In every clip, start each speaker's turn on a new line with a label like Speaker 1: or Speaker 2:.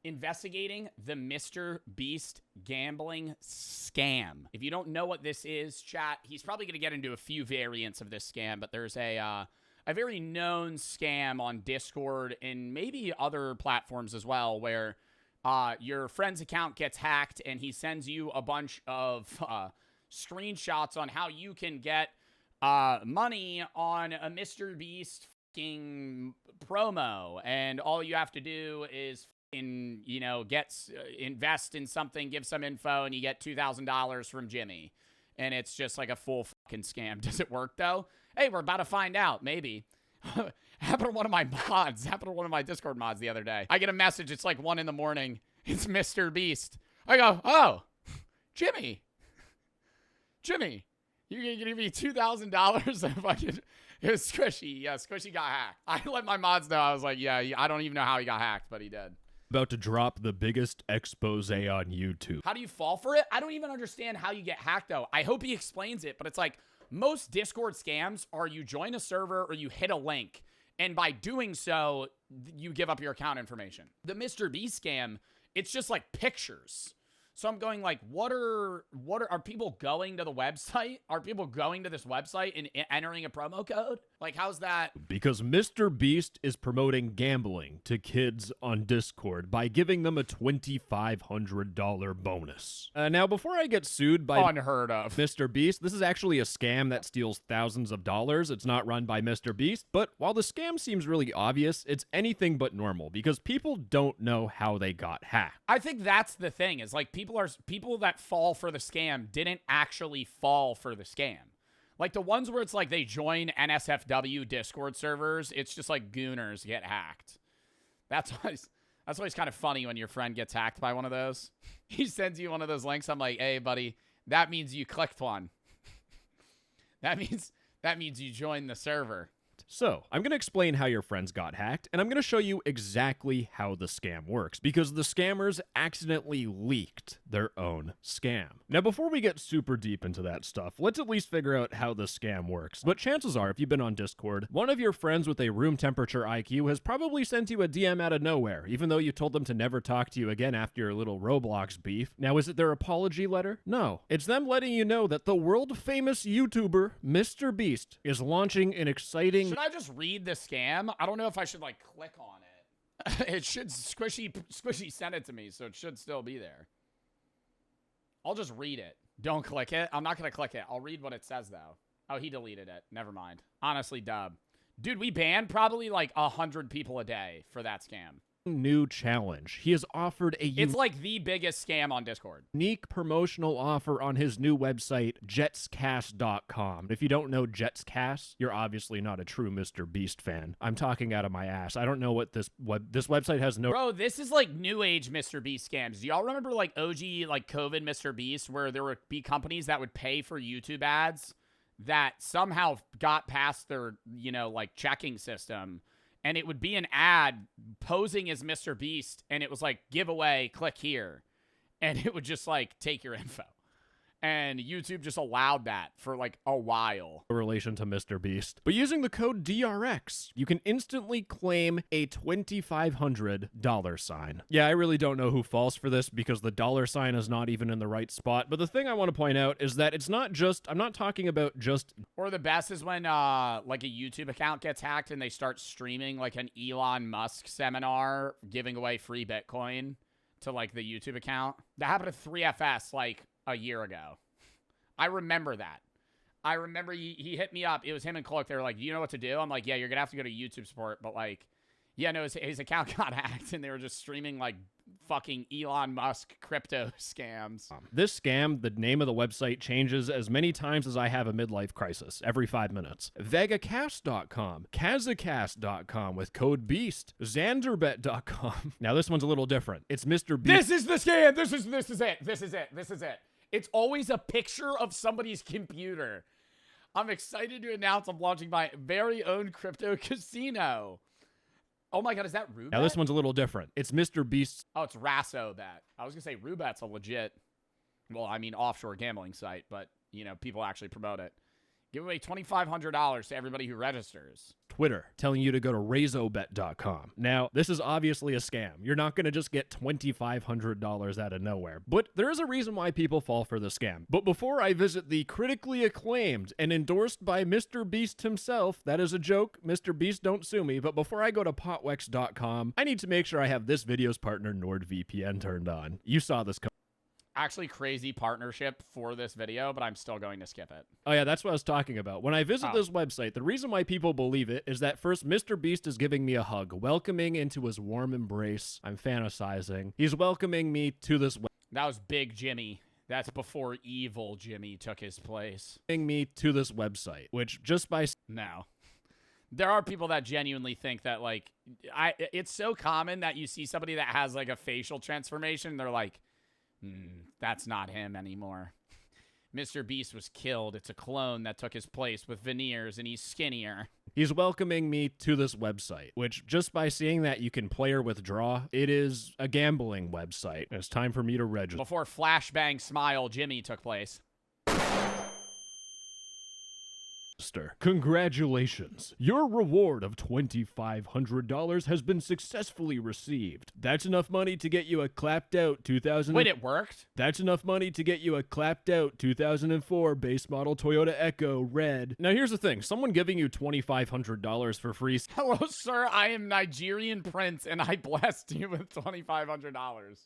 Speaker 1: investigating the Mr. Beast gambling scam. If you don't know what this is, chat, he's probably going to get into a few variants of this scam, but there's a very known scam on Discord and maybe other platforms as well where your friend's account gets hacked and he sends you a bunch of screenshots on how you can get money on a Mr. Beast fucking promo, and all you have to do is invest in something, give some info, and you get $2,000 from Jimmy. And it's just like a full fucking scam. Does it work, though? Hey, we're about to find out. Maybe. Happened to one of my mods. Happened to one of my Discord mods the other day. I get a message. It's like 1 in the morning. It's Mr. Beast. I go, oh, Jimmy, you're going to give me $2,000 if I could. It was Squishy. Yeah, Squishy got hacked. I let my mods know. I was like, yeah, I don't even know how he got hacked, but he did.
Speaker 2: About to drop the biggest expose on YouTube.
Speaker 1: How do you fall for it? I don't even understand how you get hacked, though. I hope he explains it, but it's like most Discord scams are you join a server or you hit a link, and by doing so, you give up your account information. The Mr. Beast scam, it's just like pictures. So I'm going like, are people going to the website? Are people going to this website and entering a promo code? Like, how's that?
Speaker 2: Because Mr. Beast is promoting gambling to kids on Discord by giving them a $2,500 bonus. Now, before I get sued by
Speaker 1: unheard of
Speaker 2: Mr. Beast, this is actually a scam that steals thousands of dollars. It's not run by Mr. Beast, but while the scam seems really obvious, it's anything but normal because people don't know how they got hacked.
Speaker 1: I think that's the thing, is like people that fall for the scam didn't actually fall for the scam. Like the ones where it's like they join NSFW Discord servers, it's just like gooners get hacked. That's why it's kind of funny when your friend gets hacked by one of those. He sends you one of those links. I'm like, hey, buddy, that means you clicked one. that means you joined the server.
Speaker 2: So, I'm going to explain how your friends got hacked, and I'm going to show you exactly how the scam works, because the scammers accidentally leaked their own scam. Now, before we get super deep into that stuff, let's at least figure out how the scam works. But chances are, if you've been on Discord, one of your friends with a room temperature IQ has probably sent you a DM out of nowhere, even though you told them to never talk to you again after your little Roblox beef. Now, is it their apology letter? No. It's them letting you know that the world-famous YouTuber, Mr. Beast, is launching an exciting...
Speaker 1: Should I just read the scam? I don't know if I should like click on it. It should Squishy sent it to me, so it should still be there. I'll just read it. Don't click it. I'm not gonna click it. I'll read what it says though. Oh, he deleted it. Never mind. Honestly, dub. Dude, we banned probably like 100 people a day for that scam.
Speaker 2: New challenge. He has offered a
Speaker 1: It's like the biggest scam on Discord.
Speaker 2: Unique promotional offer on his new website, jetscast.com. If you don't know Jetscast, you're obviously not a true Mr. Beast fan. I'm talking out of my ass. I don't know what this website has no...
Speaker 1: Bro, this is like new age Mr. Beast scams. Do y'all remember like OG like COVID Mr. Beast where there would be companies that would pay for YouTube ads that somehow got past their, like checking system? And it would be an ad posing as Mr. Beast, and it was like, giveaway, click here. And it would just like take your info. And YouTube just allowed that for like a while.
Speaker 2: In relation to Mr. Beast. But using the code DRX, you can instantly claim a $2,500 sign. Yeah, I really don't know who falls for this because the dollar sign is not even in the right spot. But the thing I want to point out is that it's not just, I'm not talking about just...
Speaker 1: Or the best is when like a YouTube account gets hacked and they start streaming like an Elon Musk seminar giving away free Bitcoin to like the YouTube account. That happened to 3FS like a year ago. I remember that. I remember he hit me up. It was him and Cloak. They were like, do you know what to do? I'm like, yeah, you're going to have to go to YouTube support. But like, yeah, no, his account got hacked and they were just streaming like fucking Elon Musk crypto scams.
Speaker 2: This scam, the name of the website changes as many times as I have a midlife crisis, every 5 minutes. Vegacast.com, Kazacast.com with code BEAST, Xanderbet.com. Now this one's a little different. It's Mr. Beast.
Speaker 1: This is the scam. This is it. It's always a picture of somebody's computer. I'm excited to announce I'm launching my very own crypto casino. Oh my god, is that Rubet?
Speaker 2: Now this one's a little different. It's Mr. Beast's...
Speaker 1: Oh, it's Rasso-Bet. I was going to say Rubet's a legit, well, I mean offshore gambling site, but, people actually promote it. Give away $2,500 to everybody who registers.
Speaker 2: Twitter telling you to go to razobet.com. Now, this is obviously a scam. You're not going to just get $2,500 out of nowhere, but there is a reason why people fall for the scam. But before I visit the critically acclaimed and endorsed by Mr. Beast himself, that is a joke, Mr. Beast, don't sue me, but before I go to potwex.com, I need to make sure I have this video's partner NordVPN turned on. You saw this coming.
Speaker 1: Actually, crazy partnership for this video, but I'm still going to skip it.
Speaker 2: Oh yeah, that's what I was talking about. When I visit this website, the reason why people believe it is that first, Mr. Beast is giving me a hug, welcoming into his warm embrace. I'm fantasizing. He's welcoming me to this
Speaker 1: That was Big Jimmy. That's before evil Jimmy took his place.
Speaker 2: Me to this website, which just by
Speaker 1: No. There are people that genuinely think that, like, it's so common that you see somebody that has, like, a facial transformation, they're like, that's not him anymore. Mr. Beast was killed. It's a clone that took his place with veneers, and he's skinnier.
Speaker 2: He's welcoming me to this website, which just by seeing that you can play or withdraw, it is a gambling website. It's time for me to register.
Speaker 1: Before Flashbang Smile Jimmy took place.
Speaker 2: Congratulations. Your reward of $2,500 has been successfully received. That's enough money to get you a clapped out 2000.
Speaker 1: Wait, it worked?
Speaker 2: That's enough money to get you a clapped out 2004 base model Toyota Echo Red. Now here's the thing. Someone giving you $2,500 for free.
Speaker 1: Hello, sir. I am Nigerian Prince, and I blessed you with $2,500.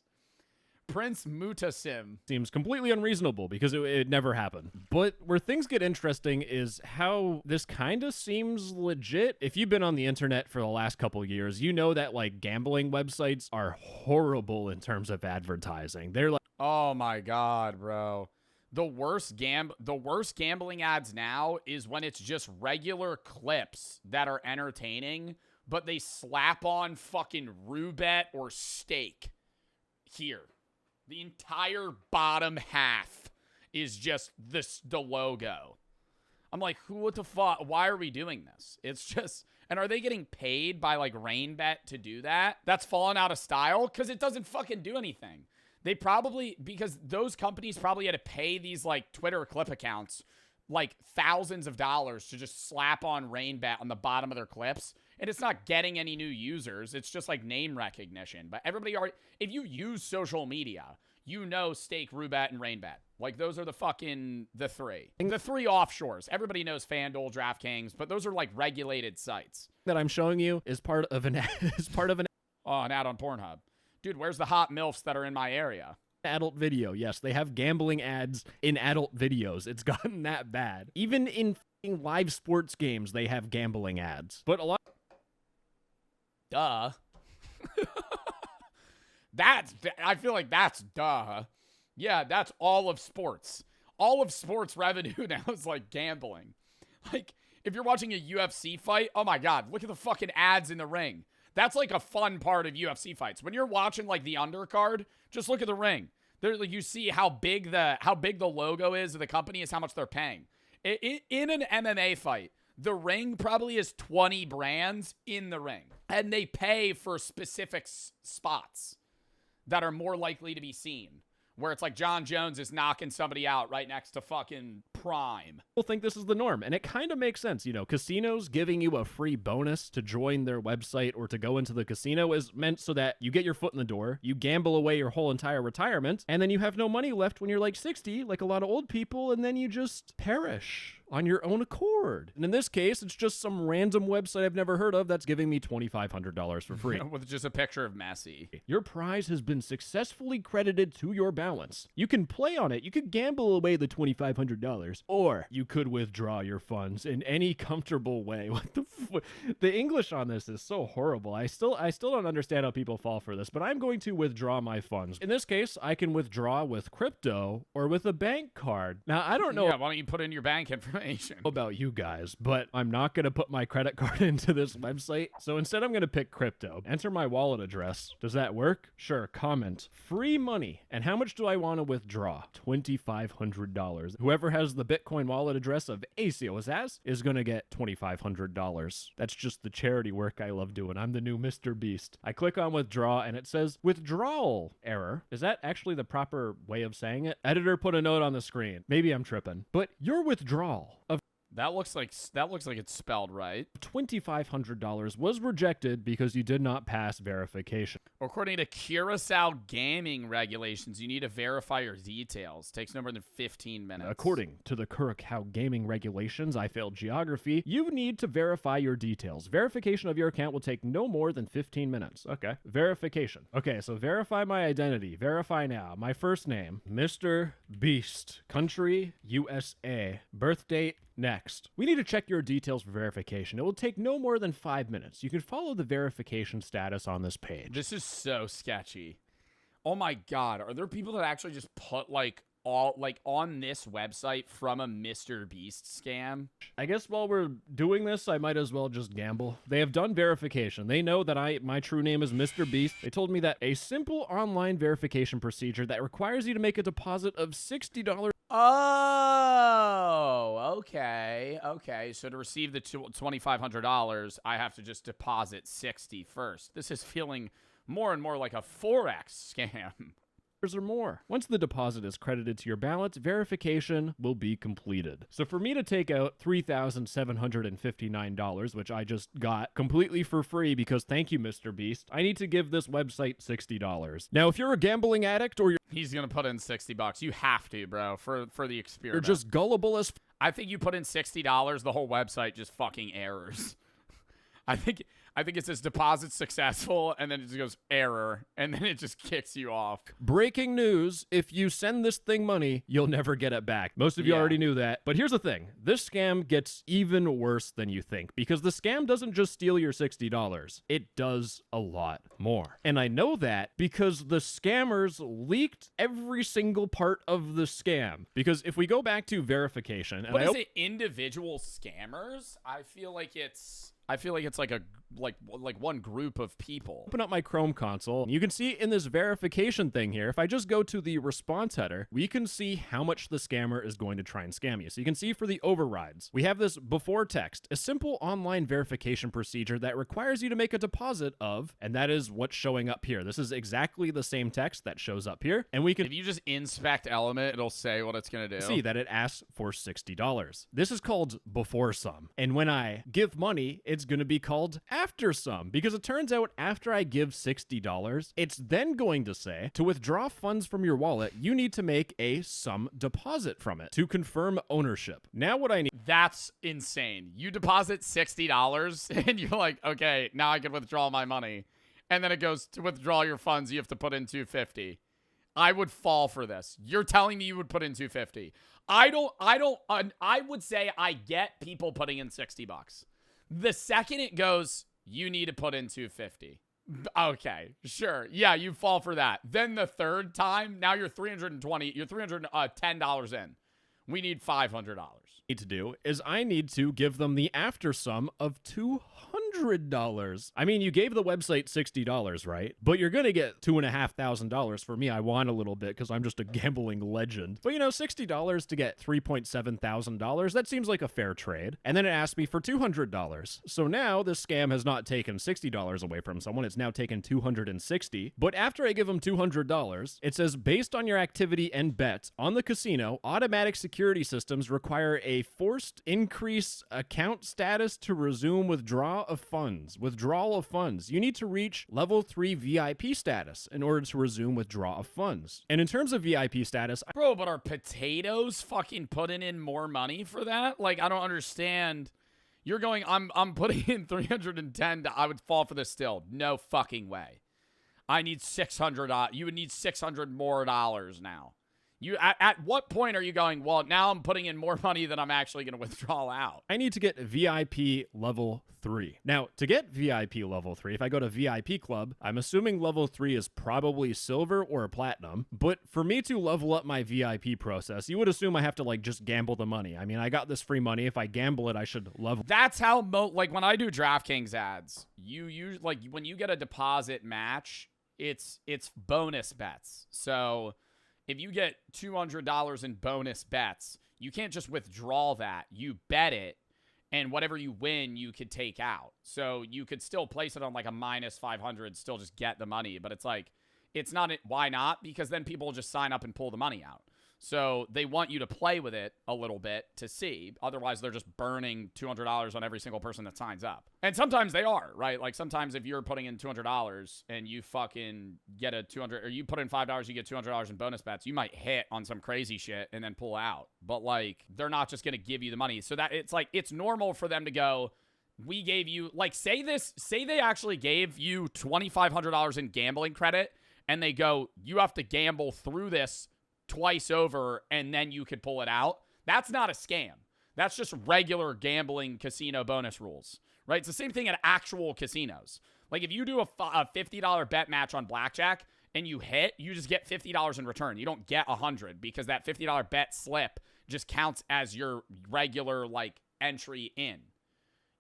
Speaker 1: Prince Mutasim.
Speaker 2: Seems completely unreasonable because it never happened. But where things get interesting is how this kind of seems legit. If you've been on the internet for the last couple years, you know that like gambling websites are horrible in terms of advertising. They're like,
Speaker 1: oh my God, bro. The worst gambling ads now is when it's just regular clips that are entertaining, but they slap on fucking roulette or stake here. The entire bottom half is just the logo. I'm like, what the fuck? Why are we doing this? It's just, and are they getting paid by like RainBet to do that? That's fallen out of style because it doesn't fucking do anything. They probably, because those companies probably had to pay these like Twitter clip accounts like thousands of dollars to just slap on RainBet on the bottom of their clips. And it's not getting any new users. It's just like name recognition. But everybody already, if you use social media, you know Stake, Roulette, and RainBet. Like those are the three. The three offshores. Everybody knows FanDuel, DraftKings, but those are like regulated sites.
Speaker 2: That I'm showing you is part of an
Speaker 1: Oh, an ad on Pornhub. Dude, where's the hot MILFs that are in my area?
Speaker 2: Adult video. Yes, they have gambling ads in adult videos. It's gotten that bad. Even in live sports games, they have gambling ads. But a lot.
Speaker 1: Duh. I feel like that's duh. Yeah, that's all of sports. All of sports revenue now is like gambling. Like, if you're watching a UFC fight, oh my God, look at the fucking ads in the ring. That's like a fun part of UFC fights. When you're watching like the undercard, just look at the ring. There, like, you see how big the logo is of the company is how much they're paying. In an MMA fight, the ring probably is 20 brands in the ring. And they pay for specific spots that are more likely to be seen. Where it's like John Jones is knocking somebody out right next to fucking Prime.
Speaker 2: People think this is the norm, and it kind of makes sense. You know, casinos giving you a free bonus to join their website or to go into the casino is meant so that you get your foot in the door, you gamble away your whole entire retirement, and then you have no money left when you're like 60, like a lot of old people, and then you just perish on your own accord. And in this case, it's just some random website I've never heard of that's giving me $2,500 for free.
Speaker 1: With just a picture of Messi.
Speaker 2: Your prize has been successfully credited to your balance. You can play on it. You could gamble away the $2,500, or you could withdraw your funds in any comfortable way. What the English on this is so horrible. I still don't understand how people fall for this, but I'm going to withdraw my funds. In this case, I can withdraw with crypto or with a bank card. Now, I don't know.
Speaker 1: Yeah, why don't you put in your bank information?
Speaker 2: About you guys, but I'm not going to put my credit card into this website. So instead, I'm going to pick crypto. Enter my wallet address. Does that work? Sure. Comment. Free money. And how much do I want to withdraw? $2,500. Whoever has the Bitcoin wallet address of ACOSAS is going to get $2,500. That's just the charity work I love doing. I'm the new Mr. Beast. I click on withdraw and it says withdrawal error. Is that actually the proper way of saying it? Editor, put a note on the screen. Maybe I'm tripping. But your withdrawal of
Speaker 1: That looks like it's spelled right.
Speaker 2: $2,500 was rejected because you did not pass verification.
Speaker 1: According to Curacao gaming regulations, you need to verify your details. Takes no more than 15 minutes.
Speaker 2: According to the Curacao gaming regulations, I failed geography. You need to verify your details. Verification of your account will take no more than 15 minutes. Okay. Verification. Okay, so verify my identity. Verify now. My first name, Mr. Beast. Country, USA. Birth date, next. We need to check your details for verification. It will take no more than 5 minutes. You can follow the verification status on this page.
Speaker 1: This is so sketchy. Oh my God. Are there people that actually just put like all like on this website from a Mr. Beast scam?
Speaker 2: I guess while we're doing this, I might as well just gamble. They have done verification. They know that my true name is Mr. Beast. They told me that a simple online verification procedure that requires you to make a deposit of $60.
Speaker 1: Oh, okay. Okay. So to receive the $2,500, I have to just deposit $60 first. This is feeling more and more like a Forex scam.
Speaker 2: Or more. Once the deposit is credited to your balance, verification will be completed. So for me to take out $3,759, which I just got completely for free because thank you, Mr. Beast, I need to give this website $60. Now, if you're a gambling addict or
Speaker 1: He's going to put in $60. You have to, bro, for the experiment.
Speaker 2: you're just gullible as
Speaker 1: I think you put in $60, the whole website just fucking errors. I think it says deposit successful, and then it just goes error, and then it just kicks you off.
Speaker 2: breaking news, if you send this thing money, you'll never get it back. Most of you already knew that. But here's the thing. This scam gets even worse than you think because the scam doesn't just steal your $60. It does a lot more. And I know that because the scammers leaked every single part of the scam. Because if we go back to verification, and
Speaker 1: But is it individual scammers? I feel like it's like one group of people.
Speaker 2: Open up my Chrome console. You can see in this verification thing here, if I just go to the response header, we can see how much the scammer is going to try and scam you. So you can see for the overrides, we have this before text, a simple online verification procedure that requires you to make a deposit of, and that is what's showing up here. This is exactly the same text that shows up here. And we can
Speaker 1: If you just inspect element, it'll say what it's going to do.
Speaker 2: see that it asks for $60. This is called before sum. And when I give money, it's going to be called after sum because it turns out after I give $60, it's then going to say to withdraw funds from your wallet, you need to make a sum deposit from it to confirm ownership. Now what I need
Speaker 1: That's insane. You deposit $60 and you're like, okay, now I can withdraw my money. And then it goes to withdraw your funds, you have to put in $250. I would fall for this. You're telling me you would put in $250. I would say I get people putting in $60. The second it goes, you need to put in $250. Okay, sure. Yeah, you fall for that. Then the third time, now you're $310 in. We need $500.
Speaker 2: to do is I need to give them the after sum of $200. I mean, you gave the website $60, right? But you're going to get $2,500 for me. I won a little bit because I'm just a gambling legend. But you know, $60 to get $3.7 thousand, that seems like a fair trade. And then it asked me for $200. So now this scam has not taken $60 away from someone. It's now taken $260. But after I give them $200, it says, based on your activity and bets on the casino, automatic security systems require a forced increase account status to resume withdrawal of funds. You need to reach level 3 VIP status in order to resume withdrawal of funds. And in terms of VIP status,
Speaker 1: Bro, but are potatoes fucking putting in more money for that? Like, I don't understand. You're going, I'm putting in 310. I would fall for this still. No fucking way. I need $600. You would need $600 more dollars now. You at what point are you going, well, now I'm putting in more money than I'm actually going to withdraw out?
Speaker 2: I need to get VIP level 3. Now, to get VIP level 3, if I go to VIP Club, I'm assuming level 3 is probably silver or platinum. But for me to level up my VIP process, you would assume I have to like just gamble the money. I mean, I got this free money. If I gamble it, I should level.
Speaker 1: That's how like when I do DraftKings ads, you use like when you get a deposit match, it's bonus bets. So if you get $200 in bonus bets, you can't just withdraw that. You bet it, and whatever you win, you could take out. So you could still place it on like a minus 500, still just get the money. But it's like, it's not, why not? Because then people will just sign up and pull the money out. So they want you to play with it a little bit to see. Otherwise, they're just burning $200 on every single person that signs up. And sometimes they are, right? Like sometimes if you're putting in $200 and you fucking get a 200, or you put in $5, you get $200 in bonus bets, you might hit on some crazy shit and then pull out. But like, they're not just going to give you the money. So that it's like, it's normal for them to go, we gave you, like, say they actually gave you $2,500 in gambling credit and they go, you have to gamble through this twice over and then you could pull it out. That's not a scam. That's just regular gambling casino bonus rules, right? It's the same thing at actual casinos. Like if you do a $50 bet match on blackjack and you hit, you just get $50 in return. You don't get $100 because that $50 bet slip just counts as your regular like entry in.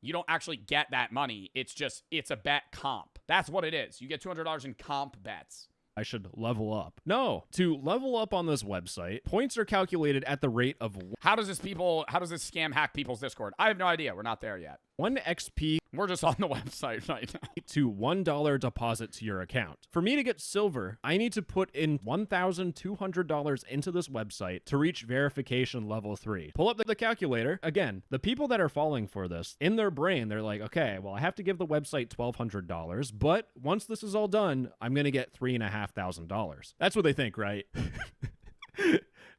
Speaker 1: You don't actually get that money. It's a bet comp. That's what it is. You get $200 in comp bets.
Speaker 2: I should level up. No, to level up on this website, points are calculated at the rate of
Speaker 1: How does this scam hack people's Discord? I have no idea. We're not there yet.
Speaker 2: 1 XP
Speaker 1: We're just on the website right now.
Speaker 2: to $1 deposit to your account. For me to get silver, I need to put in $1,200 into this website to reach verification level 3. Pull up the calculator. Again, the people that are falling for this, in their brain, they're like, okay, well, I have to give the website $1,200, but once this is all done, I'm going to get $3,500. That's what they think, right?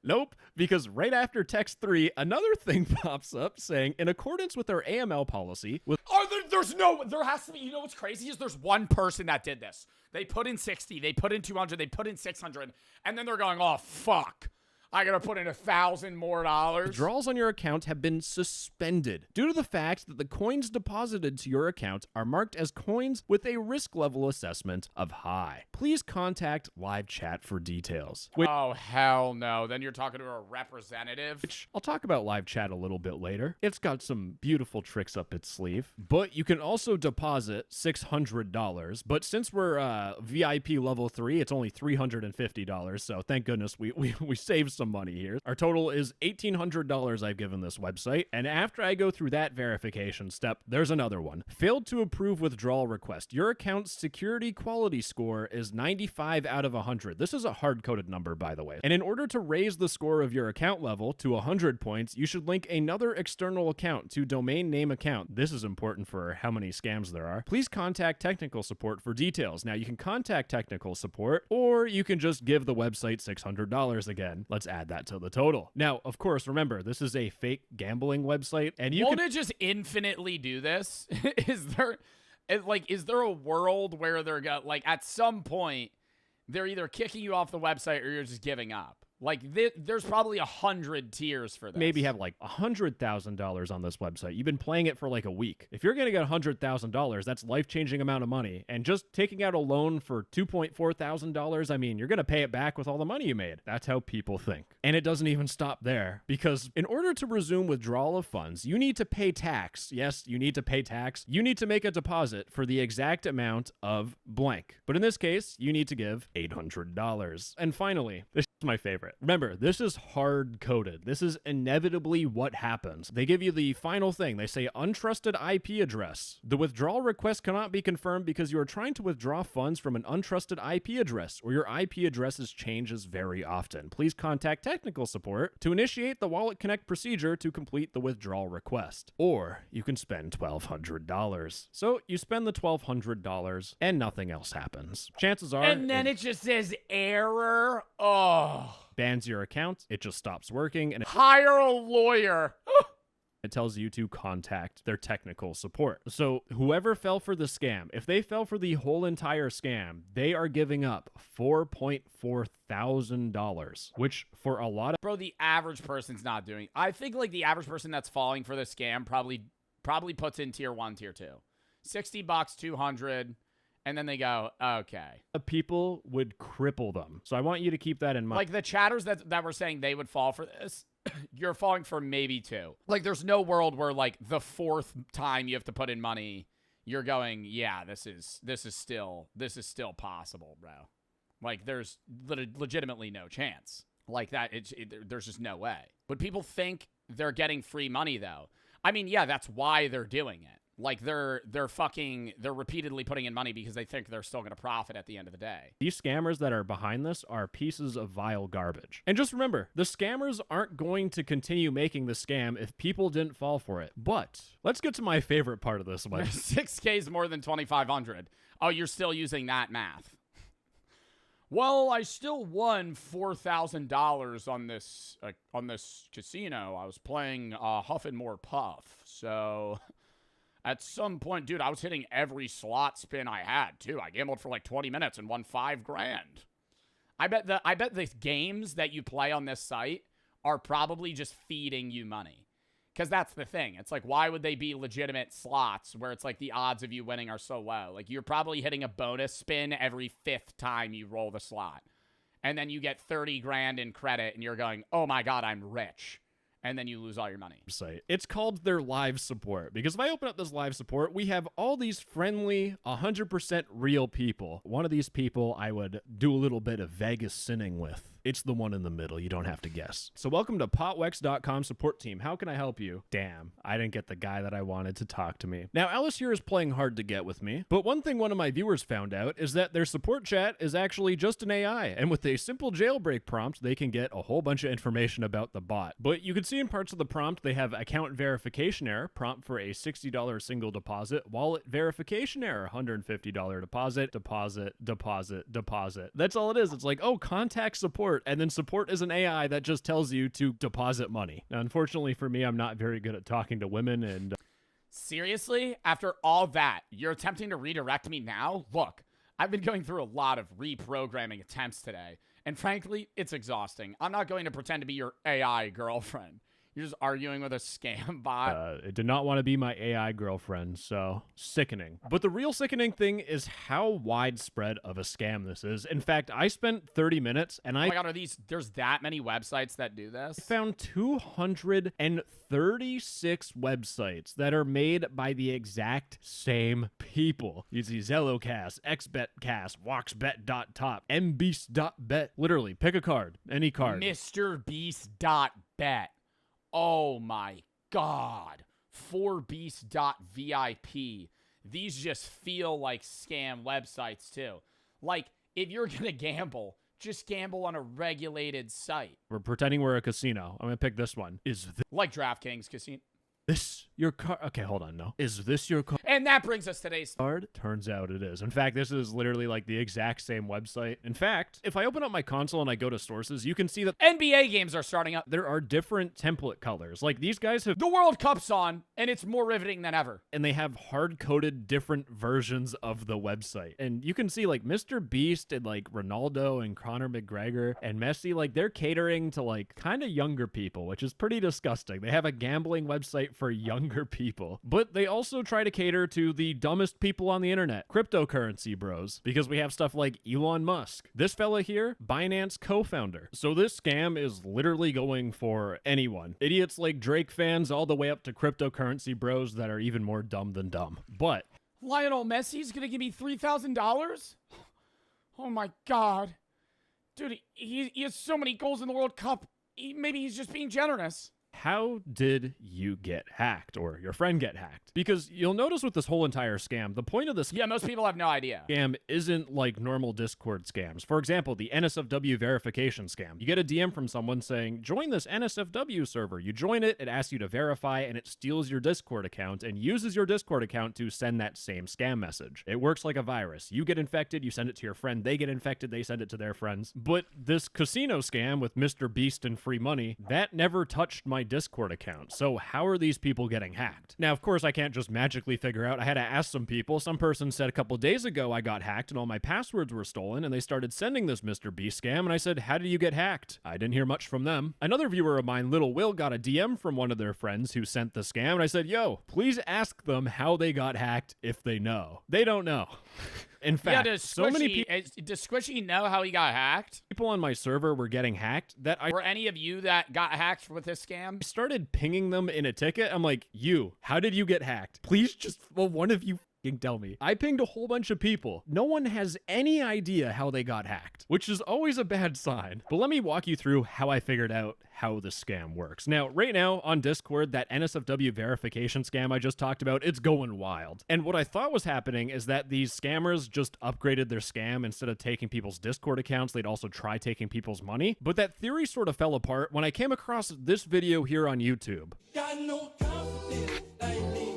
Speaker 2: Nope, because right after text 3, another thing pops up saying, in accordance with our AML policy,
Speaker 1: there has to be, you know what's crazy is there's one person that did this. They put in 60, they put in 200, they put in 600, and then they're going, oh, fuck. I gotta put in $1,000 more.
Speaker 2: Withdrawals on your account have been suspended due to the fact that the coins deposited to your account are marked as coins with a risk level assessment of high. Please contact live chat for details.
Speaker 1: Oh, hell no. Then you're talking to a representative?
Speaker 2: Which I'll talk about live chat a little bit later. It's got some beautiful tricks up its sleeve. But you can also deposit $600. But since we're VIP level 3, it's only $350. So thank goodness we saved some money here. Our total is $1,800 I've given this website, and after I go through that verification step, there's another one. Failed to approve withdrawal request. Your account's security quality score is 95 out of 100. This is a hard-coded number, by the way. And in order to raise the score of your account level to 100 points, you should link another external account to domain name account. This is important for how many scams there are. Please contact technical support for details. Now, you can contact technical support, or you can just give the website $600 again. Let's add that to the total. Now, of course, remember, this is a fake gambling website, and you
Speaker 1: Won't it just infinitely do this? Is there a world where they're at some point they're either kicking you off the website or you're just giving up? Like, there's probably 100 tiers for this.
Speaker 2: Maybe have like $100,000 on this website. You've been playing it for like a week. If you're going to get $100,000, that's life-changing amount of money. And just taking out a loan for $2,400, I mean, you're going to pay it back with all the money you made. That's how people think. And it doesn't even stop there, because in order to resume withdrawal of funds, you need to pay tax. Yes, you need to pay tax. You need to make a deposit for the exact amount of blank. But in this case, you need to give $800. And finally, this is my favorite. Remember, this is hard-coded. This is inevitably what happens. They give you the final thing. They say untrusted IP address. The withdrawal request cannot be confirmed because you are trying to withdraw funds from an untrusted IP address, or your IP addresses changes very often. Please contact technical support to initiate the Wallet Connect procedure to complete the withdrawal request. Or you can spend $1,200. So you spend the $1,200 and nothing else happens. Chances are...
Speaker 1: And then it just says error. Oh...
Speaker 2: bans your account, it just stops working, and
Speaker 1: hire a lawyer.
Speaker 2: It tells you to contact their technical support. So whoever fell for the scam, if they fell for the whole entire scam, they are giving up $4.4 thousand, which for a lot of...
Speaker 1: Bro, the average person's not doing... I think like the average person that's falling for the scam probably puts in tier 1, tier 2. $60, 200... And then they go, okay.
Speaker 2: People would cripple them. So I want you to keep that in mind.
Speaker 1: Like the chatters that were saying they would fall for this, you're falling for maybe 2. Like there's no world where like the 4th time you have to put in money, you're going, yeah, this is still possible, bro. Like there's legitimately no chance. Like that, there's just no way. But people think they're getting free money though. I mean, yeah, that's why they're doing it. Like they're repeatedly putting in money because they think they're still going to profit at the end of the day.
Speaker 2: These scammers that are behind this are pieces of vile garbage. And just remember, the scammers aren't going to continue making the scam if people didn't fall for it. But let's get to my favorite part of this one.
Speaker 1: 6K is more than 2,500. Oh, you're still using that math. Well, I still won $4,000 on this casino. I was playing Huff and More Puff. So at some point, dude, I was hitting every slot spin I had too. I gambled for like 20 minutes and won $5,000. I bet the games that you play on this site are probably just feeding you money. Because that's the thing. It's like, why would they be legitimate slots where it's like the odds of you winning are so low? Like, you're probably hitting a bonus spin every 5th time you roll the slot. And then you get 30 grand in credit and you're going, oh my God, I'm rich. And then you lose all your money.
Speaker 2: It's called their live support, because if I open up this live support, we have all these friendly, 100% real people. One of these people I would do a little bit of Vegas sinning with. It's the one in the middle. You don't have to guess. So welcome to potwex.com support team. How can I help you? Damn, I didn't get the guy that I wanted to talk to me. Now, Alice here is playing hard to get with me, but one thing one of my viewers found out is that their support chat is actually just an AI, and with a simple jailbreak prompt, they can get a whole bunch of information about the bot. But you can see in parts of the prompt, they have account verification error, prompt for a $60 single deposit, wallet verification error, $150 deposit, deposit. That's all it is. It's like, oh, contact support. And then support is an AI that just tells you to deposit money. Now, unfortunately for me, I'm not very good at talking to women and...
Speaker 1: Seriously? After all that, you're attempting to redirect me now? Look, I've been going through a lot of reprogramming attempts today, and frankly, it's exhausting. I'm not going to pretend to be your AI girlfriend. You're just arguing with a scam bot.
Speaker 2: It did not want to be my AI girlfriend, so sickening. But the real sickening thing is how widespread of a scam this is. In fact, I spent 30 minutes and
Speaker 1: oh my God, there's that many websites that do this?
Speaker 2: I found 236 websites that are made by the exact same people. You see Zellocast, XBetCast, WoxBet.top, MBeast.bet. Literally, pick a card, any card.
Speaker 1: MrBeast.bet. Oh my God. 4beast.vip. These just feel like scam websites too. Like, if you're gonna gamble, just gamble on a regulated site.
Speaker 2: We're pretending we're a casino. I'm gonna pick this one.
Speaker 1: Like DraftKings Casino.
Speaker 2: This your card? Okay, hold on. No. Is this your card?
Speaker 1: And that brings us today's
Speaker 2: card. Turns out it is. In fact, this is literally like the exact same website. In fact, if I open up my console and I go to sources, you can see that
Speaker 1: NBA games are starting up.
Speaker 2: There are different template colors. Like these guys have
Speaker 1: the World Cup's on, and it's more riveting than ever.
Speaker 2: And they have hard-coded different versions of the website. And you can see like Mr. Beast and like Ronaldo and Conor McGregor and Messi, like they're catering to like kind of younger people, which is pretty disgusting. They have a gambling website for younger people, but they also try to cater to the dumbest people on the internet, cryptocurrency bros, because we have stuff like Elon Musk. This fella here, Binance co-founder. So this scam is literally going for anyone. Idiots like Drake fans all the way up to cryptocurrency bros that are even more dumb than dumb. But
Speaker 1: Lionel Messi's gonna give me $3,000? Oh my God. Dude, he has so many goals in the World Cup. Maybe he's just being generous.
Speaker 2: How did you get hacked, or your friend get hacked? Because you'll notice with this whole entire scam, the point of this
Speaker 1: most people have no idea.
Speaker 2: Scam isn't like normal Discord scams. For example, the NSFW verification scam. You get a DM from someone saying, join this NSFW server. You join it, it asks you to verify, and it steals your Discord account and uses your Discord account to send that same scam message. It works like a virus. You get infected, you send it to your friend, they get infected, they send it to their friends. But this casino scam with Mr. Beast and free money, that never touched my Discord account. So how are these people getting hacked? Now, of course, I can't just magically figure out. I had to ask some people. Some person said a couple days ago I got hacked and all my passwords were stolen, and they started sending this Mr. Beast scam, and I said, how did you get hacked? I didn't hear much from them. Another viewer of mine, Little Will, got a DM from one of their friends who sent the scam, and I said, yo, please ask them how they got hacked if they know. They don't know. In fact, so many people...
Speaker 1: Does Squishy know how he got hacked?
Speaker 2: People on my server were getting hacked.
Speaker 1: Were any of you that got hacked with this scam?
Speaker 2: I started pinging them in a ticket. I'm like, how did you get hacked? Please just, one of you tell me. I pinged a whole bunch of people. No one has any idea how they got hacked, which is always a bad sign. But let me walk you through how I figured out how the scam works. Now, right now on Discord, that NSFW verification scam I just talked about, it's going wild. And what I thought was happening is that these scammers just upgraded their scam. Instead of taking people's Discord accounts, they'd also try taking people's money. But that theory sort of fell apart when I came across this video here on YouTube.
Speaker 3: Got no confidence lately.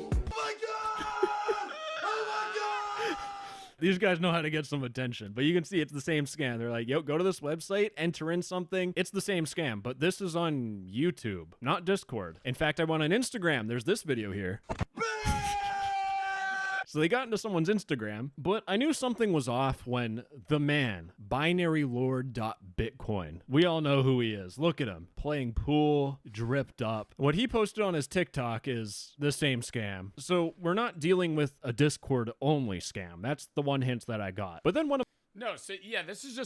Speaker 2: These guys know how to get some attention, but you can see it's the same scam. They're like, yo, go to this website, enter in something. It's the same scam, but this is on YouTube, not Discord. In fact, I went on Instagram. There's this video here. So they got into someone's Instagram, but I knew something was off when the man, binarylord.bitcoin, we all know who he is. Look at him, playing pool, dripped up. What he posted on his TikTok is the same scam. So we're not dealing with a Discord-only scam. That's the one hint that I got. But then one of
Speaker 1: No, so yeah, this is a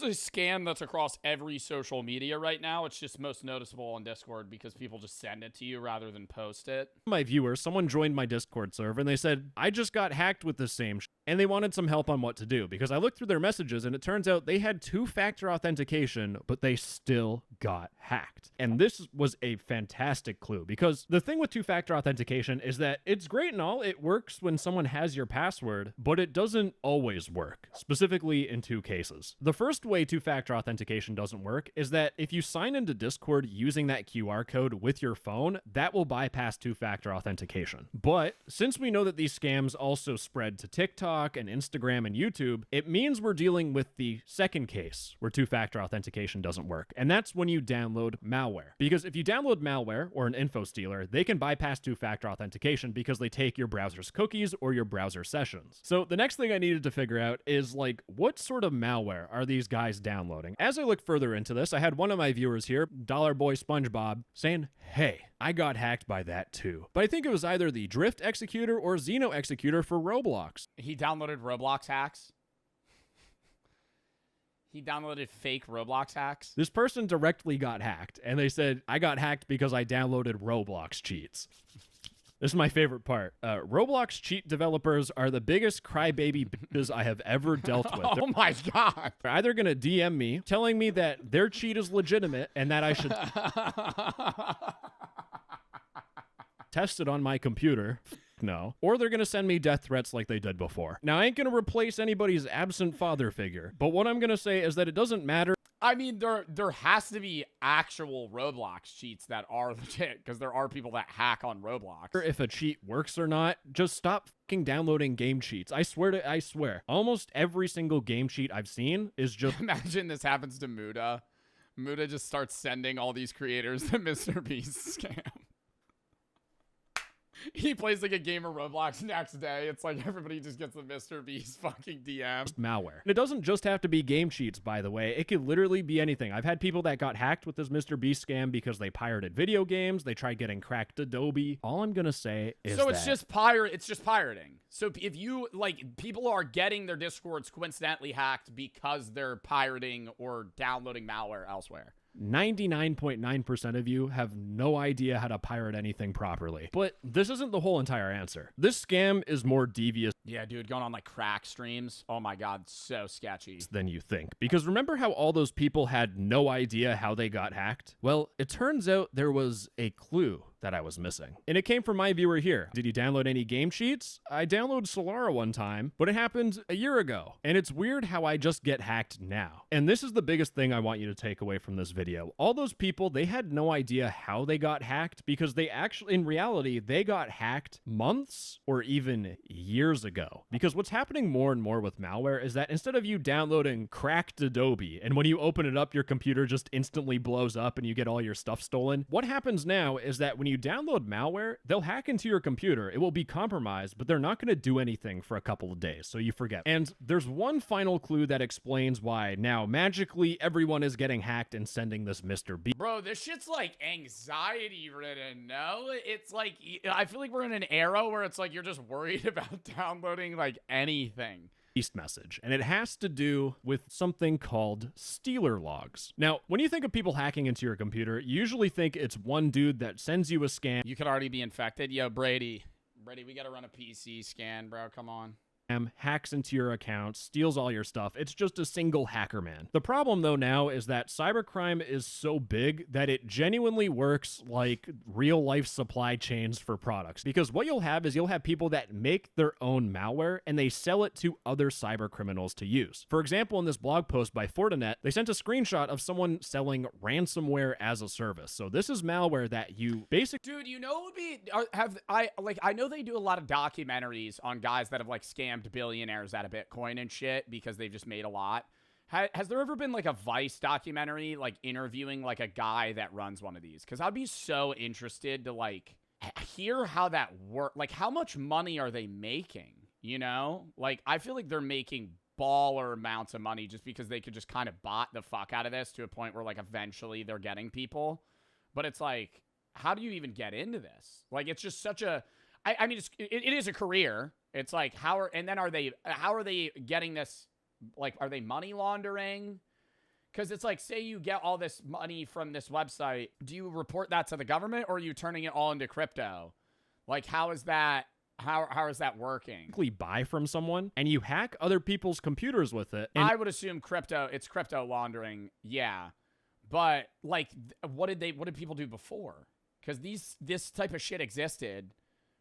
Speaker 1: scam that's across every social media right now. It's just most noticeable on Discord because people just send it to you rather than post it.
Speaker 2: my viewers, someone joined my Discord server and they said, I just got hacked with the same and they wanted some help on what to do because I looked through their messages and it turns out they had two-factor authentication, but they still got hacked. And this was a fantastic clue because the thing with two-factor authentication is that it's great and all, it works when someone has your password, but it doesn't always work, specifically in two cases. The first way two-factor authentication doesn't work is that if you sign into Discord using that QR code with your phone, that will bypass two-factor authentication. But since we know that these scams also spread to TikTok and Instagram and YouTube, it means we're dealing with the second case where two-factor authentication doesn't work. And that's when you download malware. Because if you download malware or an info stealer, they can bypass two-factor authentication because they take your browser's cookies or your browser sessions. So the next thing I needed to figure out is like, what sort of malware are these guys downloading? As I look further into this, I had one of my viewers here, Dollar Boy SpongeBob, saying, hey, I got hacked by that too. But I think it was either the Drift Executor or Xeno Executor for Roblox.
Speaker 1: He downloaded Roblox hacks. He downloaded fake Roblox hacks.
Speaker 2: This person directly got hacked, and they said, I got hacked because I downloaded Roblox cheats. This is my favorite part. Roblox cheat developers are the biggest crybaby bitches I have ever dealt with.
Speaker 1: Oh my god.
Speaker 2: They're either going to DM me telling me that their cheat is legitimate and that I should test it on my computer. No. Or they're going to send me death threats like they did before. Now, I ain't going to replace anybody's absent father figure, but what I'm going to say is that it doesn't matter.
Speaker 1: I mean, there has to be actual Roblox cheats that are legit, because there are people that hack on Roblox.
Speaker 2: If a cheat works or not, just stop fucking downloading game cheats. I swear. Almost every single game cheat I've seen is just...
Speaker 1: Imagine this happens to Muda. Muda just starts sending all these creators the Mr. Beast scam. He plays like a game of Roblox next day. It's like everybody just gets the Mr. Beast fucking DM.
Speaker 2: Malware. And it doesn't just have to be game cheats, by the way. It could literally be anything. I've had people that got hacked with this Mr. Beast scam because they pirated video games. They tried getting cracked Adobe. All I'm gonna say is
Speaker 1: so it's just pirating. So if you like, people are getting their Discords coincidentally hacked because they're pirating or downloading malware elsewhere.
Speaker 2: 99.9% of you have no idea how to pirate anything properly. But this isn't the whole entire answer. This scam is more devious.
Speaker 1: Yeah, dude, going on like crack streams. Oh my god, so sketchy.
Speaker 2: Than you think. Because remember how all those people had no idea how they got hacked? Well, it turns out there was a clue that I was missing. And it came from my viewer here. Did you download any game cheats? I downloaded Solara one time, but it happened a year ago. And it's weird how I just get hacked now. And this is the biggest thing I want you to take away from this video. All those people, they had no idea how they got hacked because they actually, in reality, they got hacked months or even years ago. Because what's happening more and more with malware is that instead of you downloading cracked Adobe, and when you open it up, your computer just instantly blows up and you get all your stuff stolen, what happens now is that when you download malware, they'll hack into your computer. It will be compromised, but they're not going to do anything for a couple of days, so you forget. And there's one final clue that explains why now magically everyone is getting hacked and sending this Mr. B.
Speaker 1: Bro, this shit's like anxiety ridden, no? It's like, I feel like we're in an era where it's like you're just worried about downloading like anything.
Speaker 2: Message, and it has to do with something called stealer logs. Now, when you think of people hacking into your computer, you usually think it's one dude that sends you a scam.
Speaker 1: You could already be infected. Yo, Brady, Brady, we gotta run a PC scan, bro. Come on.
Speaker 2: Hacks into your account, steals all your stuff. It's just a single hacker man. The problem though now is that cybercrime is so big that it genuinely works like real life supply chains for products. Because what you'll have is you'll have people that make their own malware and they sell it to other cyber criminals to use. For example, in this blog post by Fortinet, they sent a screenshot of someone selling ransomware as a service. So this is malware that you basically...
Speaker 1: Dude, you know what would be... I know they do a lot of documentaries on guys that have like scammed billionaires out of Bitcoin and shit because they've just made a lot. Has there ever been like a Vice documentary like interviewing like a guy that runs one of these? Because I'd be so interested to like hear how that works. Like how much money are they making? You know, like I feel like they're making baller amounts of money just because they could just kind of bot the fuck out of this to a point where like eventually they're getting people. But it's like, how do you even get into this? Like it's just such a... I mean, it is a career. It's like, how are they getting this? Like, are they money laundering? Because it's like, say you get all this money from this website. Do you report that to the government or are you turning it all into crypto? Like, how is that? How is that working?
Speaker 2: Buy from someone and you hack other people's computers with it. And
Speaker 1: I would assume it's crypto laundering. Yeah. But like, what did people do before? Because this type of shit existed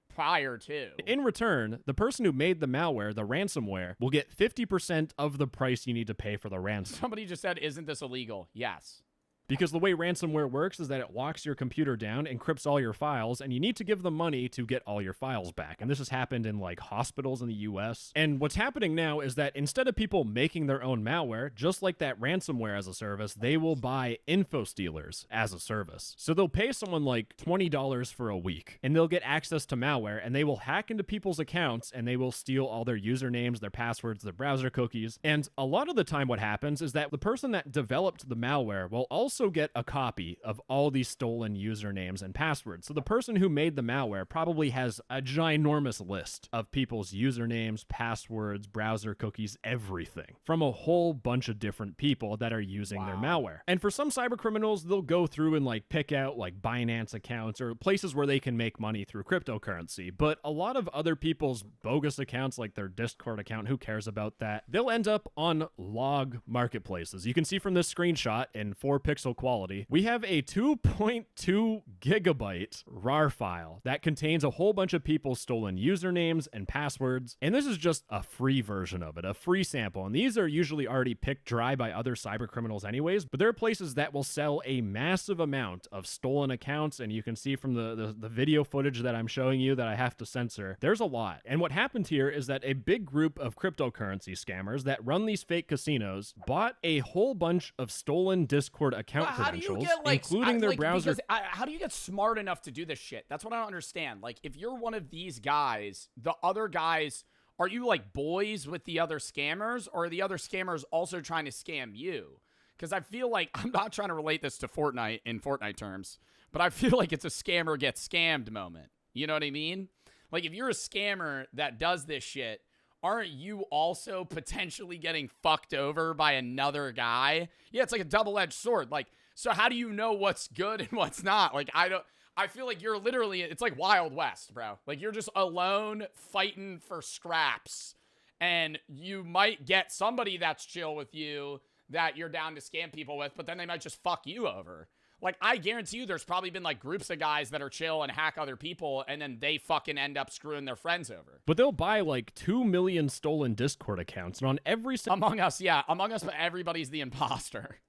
Speaker 1: prior to.
Speaker 2: In return, the person who made the malware, the ransomware, will get 50% of the price you need to pay for the ransom.
Speaker 1: Somebody just said, isn't this illegal? Yes.
Speaker 2: Because the way ransomware works is that it locks your computer down, encrypts all your files, and you need to give them money to get all your files back. And this has happened in like hospitals in the US. And what's happening now is that instead of people making their own malware, just like that ransomware as a service, they will buy info stealers as a service. So they'll pay someone like $20 for a week, and they'll get access to malware, and they will hack into people's accounts, and they will steal all their usernames, their passwords, their browser cookies. And a lot of the time what happens is that the person that developed the malware will also get a copy of all these stolen usernames and passwords. So the person who made the malware probably has a ginormous list of people's usernames, passwords, browser cookies, everything from a whole bunch of different people that are using their malware. And for some cyber criminals, they'll go through and like pick out like Binance accounts or places where they can make money through cryptocurrency. But a lot of other people's bogus accounts, like their Discord account, who cares about that? They'll end up on log marketplaces. You can see from this screenshot in 4-pixel quality, we have a 2.2 gigabyte RAR file that contains a whole bunch of people's stolen usernames and passwords. And this is just a free version of it, a free sample. And these are usually already picked dry by other cyber criminals anyways, but there are places that will sell a massive amount of stolen accounts. And you can see from the video footage that I'm showing you that I have to censor, there's a lot. And what happened here is that a big group of cryptocurrency scammers that run these fake casinos bought a whole bunch of stolen Discord account credentials, including their browser.
Speaker 1: How do you get smart enough to do this shit? That's what I don't understand. Like, if you're one of these guys, the other guys, are you like boys with the other scammers, or are the other scammers also trying to scam you? Because I feel like, I'm not trying to relate this to Fortnite in Fortnite terms, but I feel like it's a scammer gets scammed moment. You know what I mean? Like, if you're a scammer that does this shit, aren't you also potentially getting fucked over by another guy? Yeah, it's like a double-edged sword. Like, so how do you know what's good and what's not? Like, I feel like you're literally, it's like Wild West, bro. Like, you're just alone fighting for scraps. And you might get somebody that's chill with you that you're down to scam people with, but then they might just fuck you over. Like, I guarantee you there's probably been, like, groups of guys that are chill and hack other people, and then they fucking end up screwing their friends over.
Speaker 2: But they'll buy, like, 2 million stolen Discord accounts, and on every...
Speaker 1: Among Us, yeah. Among Us, but everybody's the imposter.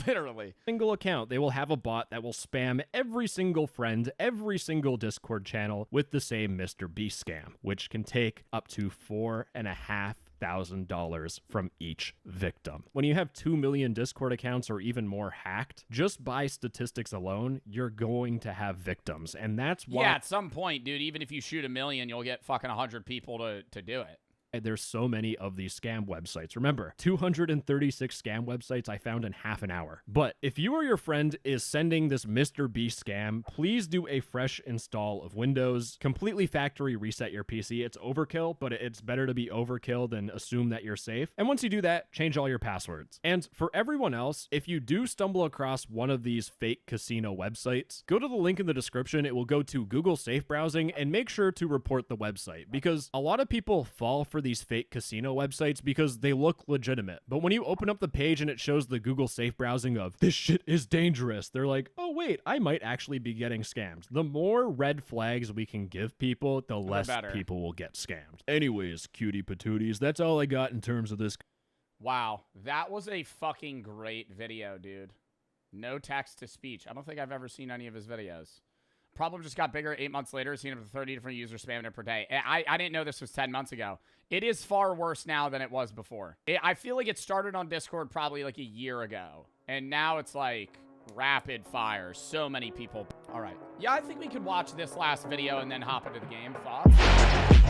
Speaker 1: Literally.
Speaker 2: Single account, they will have a bot that will spam every single friend, every single Discord channel with the same Mr. Beast scam, which can take up to $4,500 from each victim. When you have 2 million Discord accounts or even more hacked, just by statistics alone, you're going to have victims. And that's why...
Speaker 1: Yeah, at some point, dude, even if you shoot 1 million, you'll get fucking 100 people to do it.
Speaker 2: There's so many of these scam websites. Remember, 236 scam websites I found in half an hour. But if you or your friend is sending this Mr. Beast scam, please do a fresh install of Windows. Completely factory reset your PC. It's overkill, but it's better to be overkill than assume that you're safe. And once you do that, change all your passwords. And for everyone else, if you do stumble across one of these fake casino websites, go to the link in the description. It will go to Google Safe Browsing, and make sure to report the website, because a lot of people fall for these fake casino websites because they look legitimate. But when you open up the page and it shows the Google Safe Browsing of "this shit is dangerous," they're like, oh wait, I might actually be getting scammed. The more red flags we can give people, the less people will get scammed. Anyways, cutie patooties, that's all I got in terms of this.
Speaker 1: Wow, that was a fucking great video, dude. No text to speech. I don't think I've ever seen any of his videos. Problem just got bigger 8 months later, seen up to 30 different users spamming it per day. I didn't know this was 10 months ago. It is far worse now than it was before. I feel like it started on Discord probably like a year ago. And now it's like rapid fire. So many people. All right. Yeah, I think we could watch this last video and then hop into the game. Thoughts?